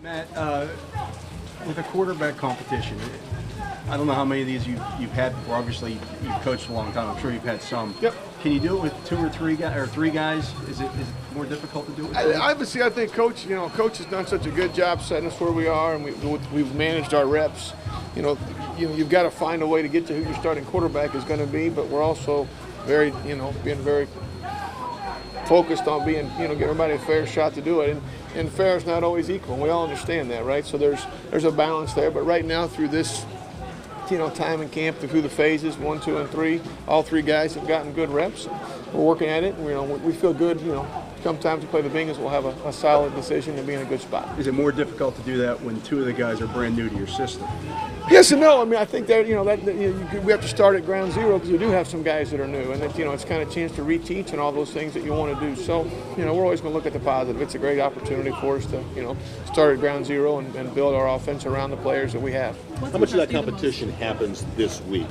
Matt, with the quarterback competition, I don't know how many of these you've had before. Obviously, you've coached a long time. I'm sure you've had some. Yep. Can you do it with two or three guys, or three guys? Is it more difficult to do it with two? Obviously, I think Coach has done such a good job setting us where we are, and we've managed our reps. You've got to find a way to get to who your starting quarterback is going to be, but we're also being very focused on giving everybody a fair shot to do it. And fair is not always equal, and we all understand that, right? So there's a balance there. But right now, through this time in camp, through the phases 1, 2, and 3, all three guys have gotten good reps. We're working at it. And, we feel good. Come time to play the Bengals, we'll have a solid decision and be in a good spot. Is it more difficult to do that when two of the guys are brand new to your system? Yes and no. I mean, I think that we have to start at ground zero because we do have some guys that are new, and it's kind of a chance to reteach and all those things that you want to do. So we're always going to look at the positive. It's a great opportunity for us to start at ground zero and build our offense around the players that we have. How much of that competition happens this week?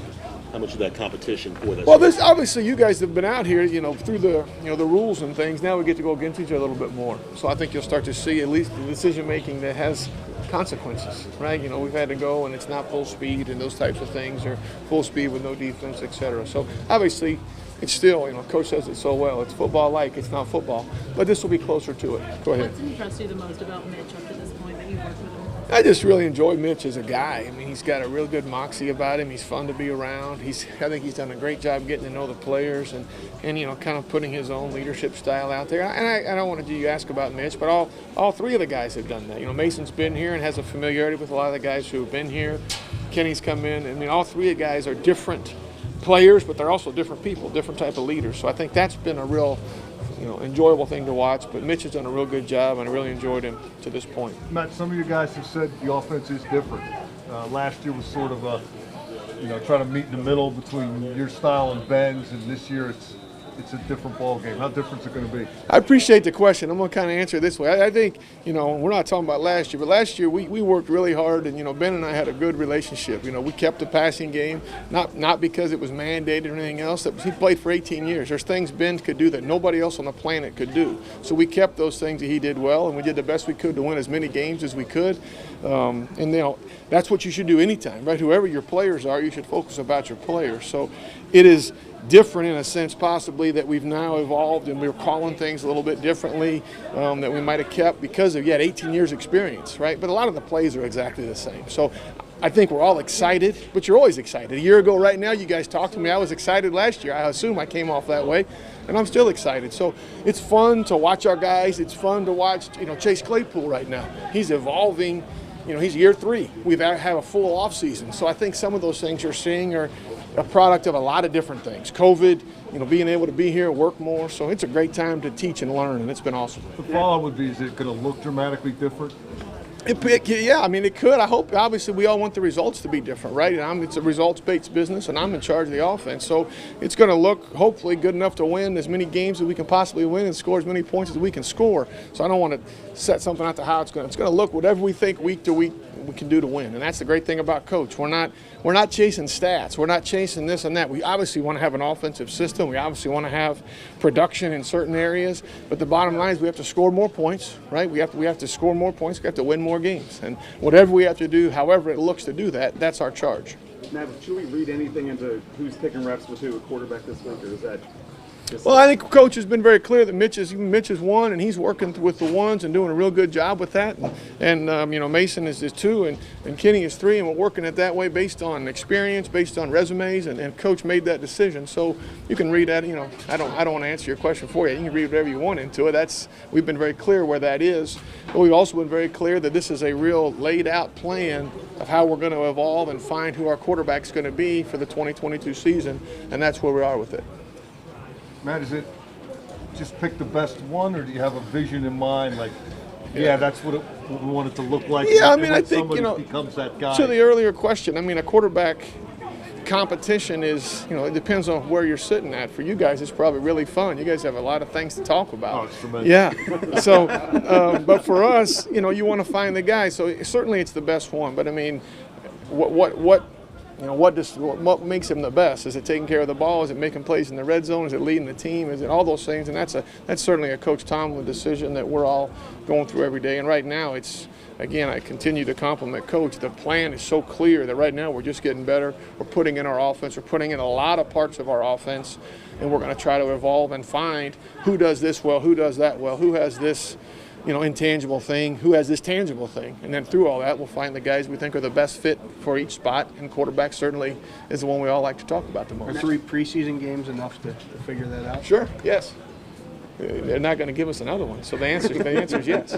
How much of that competition for this? Well, obviously you guys have been out here, through the the rules and things. Now we get to go against each other a little bit more. So I think you'll start to see at least the decision making that has consequences, right? We've had to go and it's not full speed and those types of things, or full speed with no defense, etc. So obviously it's still, Coach says it so well. It's football-like. It's not football, but this will be closer to it. Go ahead. What's impressed you the most about Mitch up to this point that you've worked with him? I just really enjoy Mitch as a guy. I mean, he's got a real good moxie about him. He's fun to be around. I think he's done a great job getting to know the players and kind of putting his own leadership style out there. And I don't want to ask about Mitch, but all three of the guys have done that. Mason's been here and has a familiarity with a lot of the guys who have been here. Kenny's come in. I mean, all three of the guys are different players, but they're also different people, different type of leaders. So I think that's been a real enjoyable thing to watch, but Mitch has done a real good job, and I really enjoyed him to this point. Matt, some of you guys have said the offense is different. Last year was sort of trying to meet in the middle between your style and Ben's, and this year it's a different ball game. How different is it going to be? I appreciate the question. I'm going to kind of answer it this way. I think, we're not talking about last year, but last year we worked really hard, and, Ben and I had a good relationship. We kept the passing game, not because it was mandated or anything else. He played for 18 years. There's things Ben could do that nobody else on the planet could do. So we kept those things that he did well, and we did the best we could to win as many games as we could. And, that's what you should do anytime, right? Whoever your players are, you should focus about your players. So it is different in a sense possibly that we've now evolved and we're calling things a little bit differently that we might have kept because of 18 years experience, right? But a lot of the plays are exactly the same. So I think we're all excited, but you're always excited. A year ago right now, you guys talked to me. I was excited last year. I assume I came off that way, and I'm still excited. So it's fun to watch our guys. It's fun to watch, Chase Claypool right now. He's evolving. He's year 3. We've had a full off season. So I think some of those things you're seeing are a product of a lot of different things. COVID, being able to be here, work more. So it's a great time to teach and learn, and it's been awesome. The follow-up would be, is it going to look dramatically different? Yeah, I mean, it could. I hope, obviously, we all want the results to be different, right? It's a results-based business, and I'm in charge of the offense. So it's going to look, hopefully, good enough to win as many games as we can possibly win and score as many points as we can score. So I don't want to set something out to how it's going to look whatever we think week to week we can do to win. And that's the great thing about Coach. We're not chasing stats. We're not chasing this and that. We obviously want to have an offensive system. We obviously want to have production in certain areas. But the bottom line is we have to score more points, right? We have to score more points. We have to win more games. And whatever we have to do, however it looks to do that, that's our charge. Matt, should we read anything into who's taking reps with who at quarterback this week, or is that Well, I think Coach has been very clear that Mitch is one, and he's working with the ones and doing a real good job with that. And Mason is 2, and Kenny is 3, and we're working it that way based on experience, based on resumes, and Coach made that decision. So you can read that. I don't want to answer your question for you. You can read whatever you want into it. We've been very clear where that is, but we've also been very clear that this is a real laid-out plan of how we're going to evolve and find who our quarterback's going to be for the 2022 season, and that's where we are with it. Matt, is it just pick the best one, or do you have a vision in mind? Like, that's what we want it to look like. Yeah, I mean, I think becomes that guy. To the earlier question, I mean, a quarterback competition is, it depends on where you're sitting at. For you guys, it's probably really fun. You guys have a lot of things to talk about. Oh, it's tremendous. Yeah. So, but for us, you want to find the guy. So certainly, it's the best one. But I mean, what makes him the best? Is it taking care of the ball? Is it making plays in the red zone? Is it leading the team? Is it all those things? And that's certainly a Coach Tomlin decision that we're all going through every day. And right now, again, I continue to compliment Coach. The plan is so clear that right now we're just getting better. We're putting in our offense. We're putting in a lot of parts of our offense, and we're going to try to evolve and find who does this well, who does that well, who has this, intangible thing, who has this tangible thing. And then through all that, we'll find the guys we think are the best fit for each spot, and quarterback certainly is the one we all like to talk about the Are most. 3 preseason games enough to figure that out? Sure, yes. They're not going to give us another one, so the answer is yes.